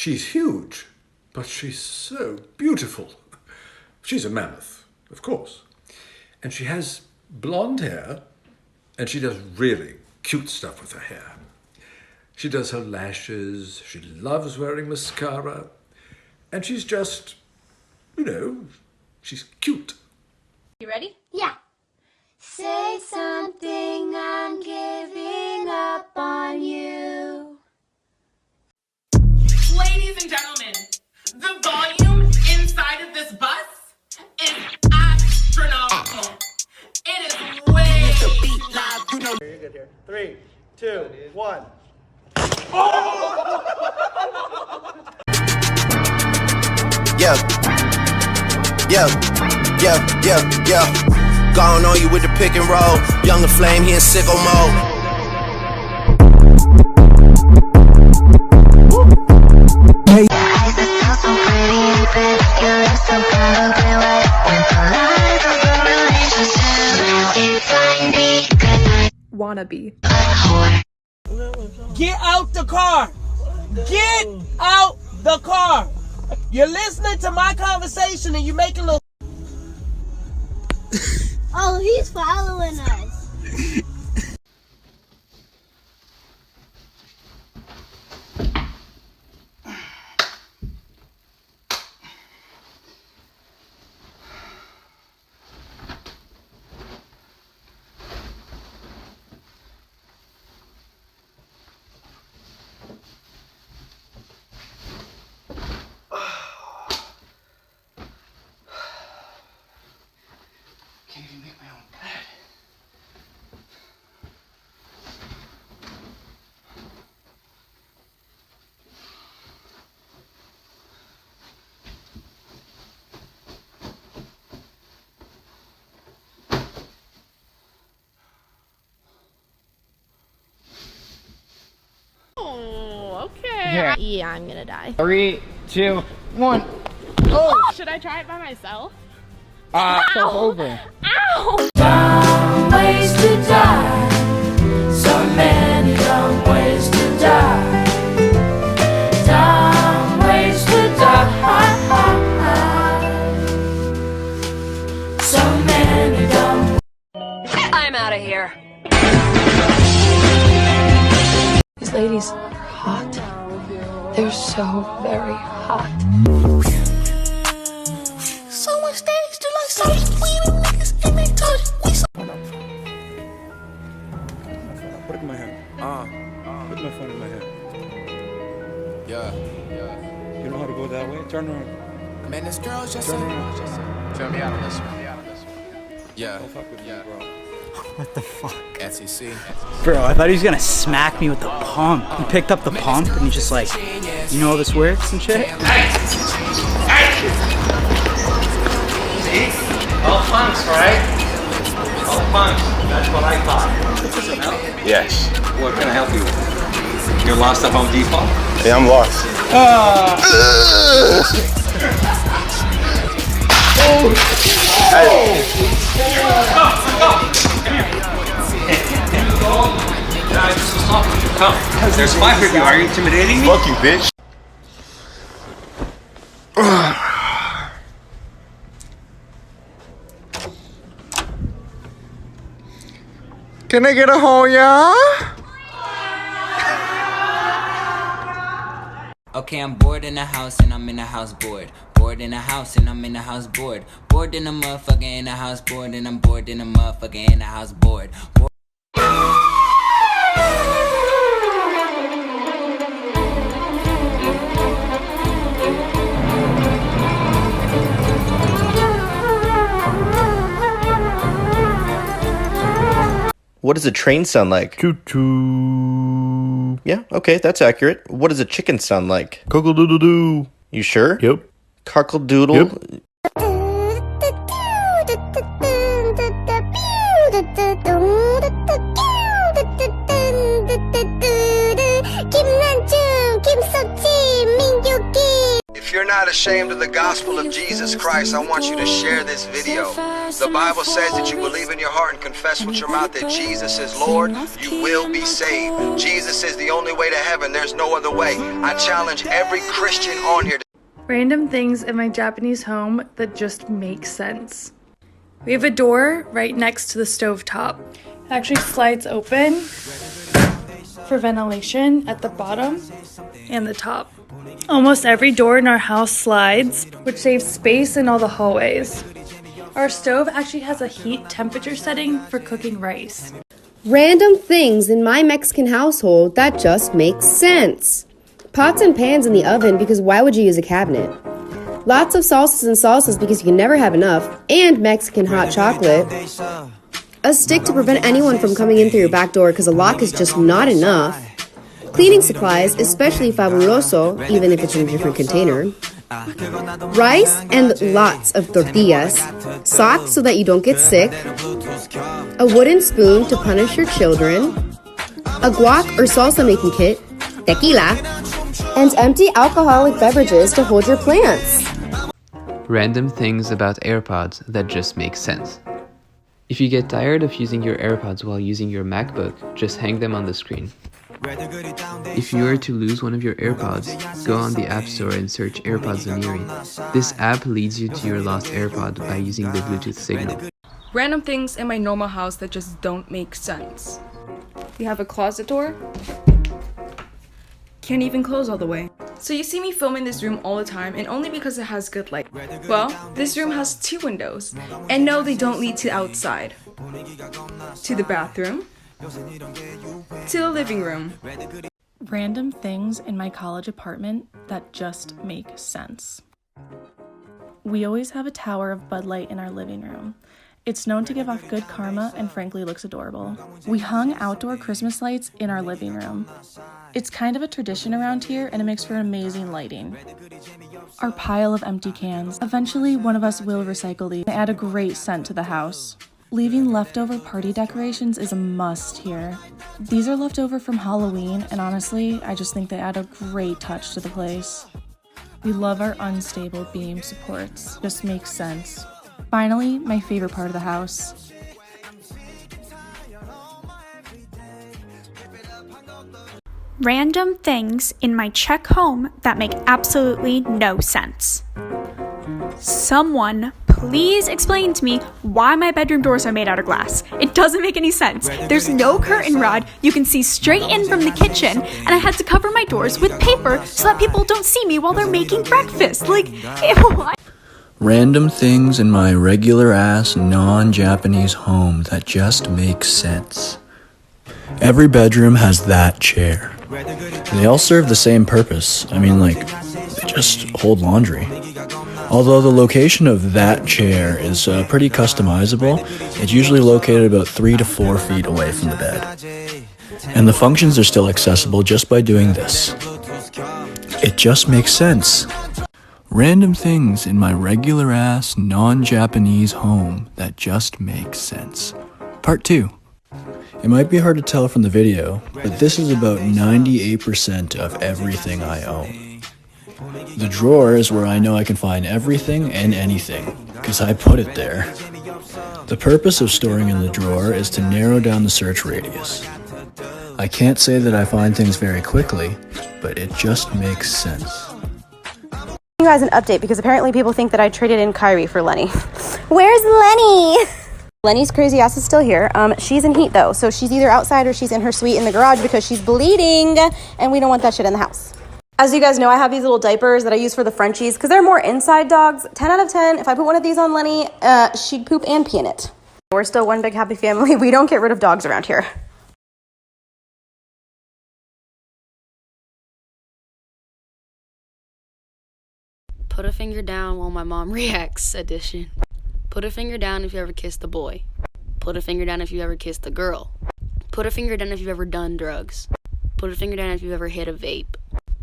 She's huge, but she's so beautiful. She's a mammoth, of course. And she has blonde hair, and she does really cute stuff with her hair. She does her lashes, she loves wearing mascara, and she's just, you know, she's cute. You ready? Yeah. Say something, I'm giving up on you. Ladies and gentlemen, the volume inside of this bus is astronomical. It is way loud. You're good here. 3, 2, 1. Yeah. Gone on you with the pick and roll. Younger flame, he in sicko mode. Wannabe. Get out the car! Get out the car! You're listening to my conversation and you're making little. Oh, he's following us. Can't even make my own bed. Oh, okay. Here. Yeah, I'm gonna die. 3, 2, 1. Oh! Should I try it by myself? Jump over. Ow! Dumb ways to die. So many dumb ways to die. Dumb ways to die. So many dumb. I'm out of here. These ladies are hot. They're so very hot. So much stage to like so we niggas and they touch. We so Put it in my hand. Put my phone in my hand. Yeah. You know how to go that way? Turn around. Man, this girl's just Turn around. Turn me out of this one. Yeah. Don't fuck with me, bro. What the fuck? SEC. Bro, I thought he was gonna smack me with the pump. He picked up the pump and he just like, you know how this works and shit? All punks, right? All punks. That's what I thought. Yes. What can I help you with? You're lost at Home Depot? Yeah, I'm lost. Come. There's 5 of you. Are you intimidating me? Fuck you, bitch. Can I get a Hoya? Okay, I'm bored in the house and I'm in the house bored. Bored in the house and I'm in the house bored. Bored in the motherfucker in the house bored and I'm bored in the motherfucker in the house bored. What does a train sound like? Choo-choo. Yeah, okay, that's accurate. What does a chicken sound like? Cockle-doodle-doo. You sure? Yep. Cockle-doodle? Yep. If you're not ashamed of the gospel of Jesus Christ, I want you to share this video. The Bible says that you believe in your heart and confess with your mouth that Jesus is Lord, you will be saved. Jesus is the only way to heaven. There's no other way. I challenge every Christian on here. Random things in my Japanese home that just make sense. We have a door right next to the stovetop. It actually slides open for ventilation at the bottom and the top. Almost every door in our house slides, which saves space in all the hallways. Our stove actually has a heat temperature setting for cooking rice. Random things in my Mexican household that just make sense. Pots and pans in the oven because why would you use a cabinet? Lots of salsas and salsas because you can never have enough, and Mexican hot chocolate. A stick to prevent anyone from coming in through your back door because a lock is just not enough. Cleaning supplies, especially fabuloso, even if it's in a different container. Rice and lots of tortillas. Socks so that you don't get sick. A wooden spoon to punish your children. A guac or salsa making kit. Tequila. And empty alcoholic beverages to hold your plants. Random things about AirPods that just make sense. If you get tired of using your AirPods while using your MacBook, just hang them on the screen. If you were to lose one of your AirPods, go on the App Store and search AirPods Oniri. This app leads you to your lost AirPod by using the Bluetooth signal. Random things in my normal house that just don't make sense. We have a closet door. Can't even close all the way. So you see me filming this room all the time, and only because it has good light. Well, this room has 2 windows, and no, they don't lead to outside. To the bathroom. To the living room. Random things in my college apartment that just make sense. We always have a tower of Bud Light in our living room. It's known to give off good karma and frankly looks adorable. We hung outdoor Christmas lights in our living room. It's kind of a tradition around here and it makes for amazing lighting. Our pile of empty cans. Eventually, one of us will recycle these and add a great scent to the house. Leaving leftover party decorations is a must here. These are leftover from Halloween, and honestly, I just think they add a great touch to the place. We love our unstable beam supports. Just makes sense. Finally, my favorite part of the house. Random things in my Czech home that make absolutely no sense. Someone please explain to me why my bedroom doors are made out of glass. It doesn't make any sense. There's no curtain rod. You can see straight in from the kitchen, and I had to cover my doors with paper so that people don't see me while they're making breakfast. Like, ew. Random things in my regular-ass, non-Japanese home that just make sense. Every bedroom has that chair. They all serve the same purpose. I mean, like, they just hold laundry. Although the location of that chair is pretty customizable, it's usually located about 3 to 4 feet away from the bed. And the functions are still accessible just by doing this. It just makes sense. Random things in my regular-ass, non-Japanese home that just make sense. Part 2. It might be hard to tell from the video, but this is about 98% of everything I own. The drawer is where I know I can find everything and anything, because I put it there. The purpose of storing in the drawer is to narrow down the search radius. I can't say that I find things very quickly, but it just makes sense. You guys an update because apparently people think that I traded in Kyrie for Lenny. Where's Lenny? Lenny's crazy ass is still here. She's in heat though, so she's either outside or she's in her suite in the garage because she's bleeding and we don't want that shit in the house. As you guys know, I have these little diapers that I use for the Frenchies because they're more inside dogs. 10 out of 10. If I put one of these on Lenny, she'd poop and pee in it. We're still one big happy family. We don't get rid of dogs around here. Put a finger down while my mom reacts edition. Put a finger down if you ever kissed a boy. Put a finger down if you ever kissed a girl. Put a finger down if you've ever done drugs. Put a finger down if you've ever hit a vape.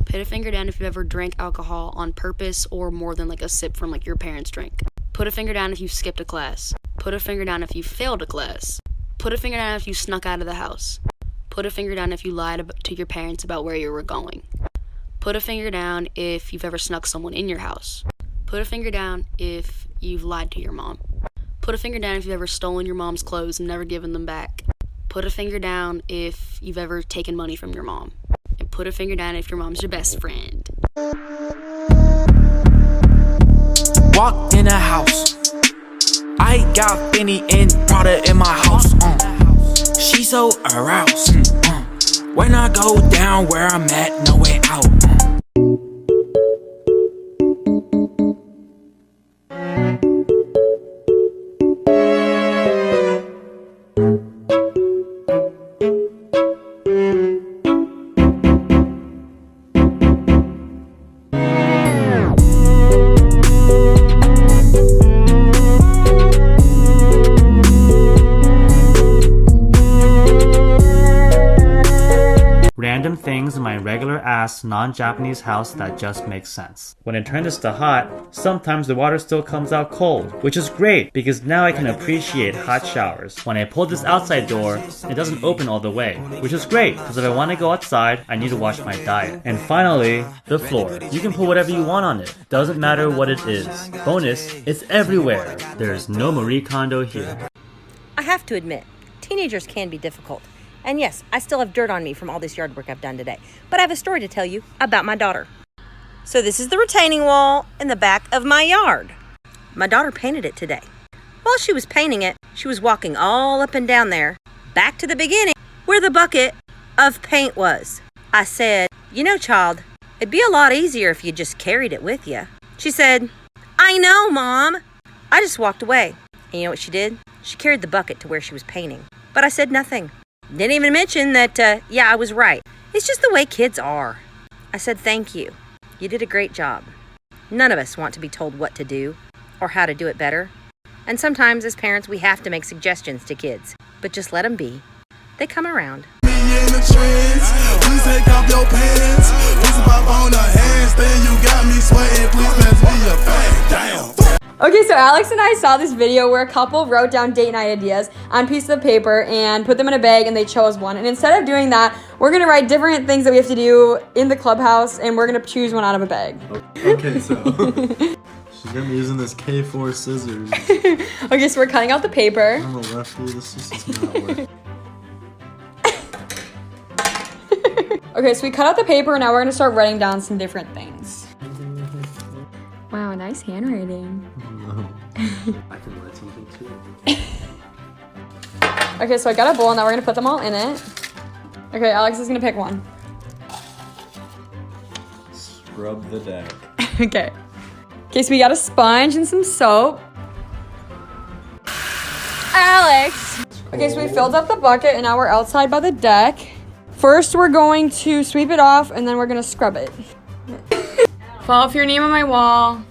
Put a finger down if you've ever drank alcohol on purpose or more than like a sip from like your parents' drink. Put a finger down if you skipped a class. Put a finger down if you failed a class. Put a finger down if you snuck out of the house. Put a finger down if you lied to your parents about where you were going. Put a finger down if you've ever snuck someone in your house. Put a finger down if you've lied to your mom. Put a finger down if you've ever stolen your mom's clothes and never given them back. Put a finger down if you've ever taken money from your mom. And put a finger down if your mom's your best friend. Walked in a house. I got Benny and Prada in my house. She so aroused. When I go down where I'm at, no way out. Random things in my regular ass non-Japanese house that just makes sense. When I turn this to hot, sometimes the water still comes out cold, which is great because now I can appreciate hot showers. When I pull this outside door, it doesn't open all the way, which is great because if I want to go outside, I need to wash my diet. And finally, the floor. You can put whatever you want on it. Doesn't matter what it is. Bonus, it's everywhere. There's no Marie Kondo here. I have to admit, teenagers can be difficult. And yes, I still have dirt on me from all this yard work I've done today. But I have a story to tell you about my daughter. So this is the retaining wall in the back of my yard. My daughter painted it today. While she was painting it, she was walking all up and down there, back to the beginning, where the bucket of paint was. I said, you know, child, it'd be a lot easier if you just carried it with you. She said, I know, Mom. I just walked away. And you know what she did? She carried the bucket to where she was painting. But I said nothing. Didn't even mention that, yeah, I was right. It's just the way kids are. I said, thank you. You did a great job. None of us want to be told what to do or how to do it better. And sometimes as parents, we have to make suggestions to kids. But just let them be. They come around. Okay, so Alex and I saw this video where a couple wrote down date night ideas on pieces of paper and put them in a bag and they chose one. And instead of doing that, we're gonna write different things that we have to do in the clubhouse and we're gonna choose one out of a bag. Okay, so she's gonna be using this K4 scissors. Okay, so we're cutting out the paper. I'm a lefty, this just does not work. Okay, so we cut out the paper and now we're gonna start writing down some different things. Wow, nice handwriting. No. I can write something too. Okay, so I got a bowl and now we're gonna put them all in it. Okay, Alex is gonna pick one. Scrub the deck. Okay. Okay, so we got a sponge and some soap. Alex! Okay, so we filled up the bucket and now we're outside by the deck. First, we're going to sweep it off and then we're gonna scrub it. Follow your name on my wall.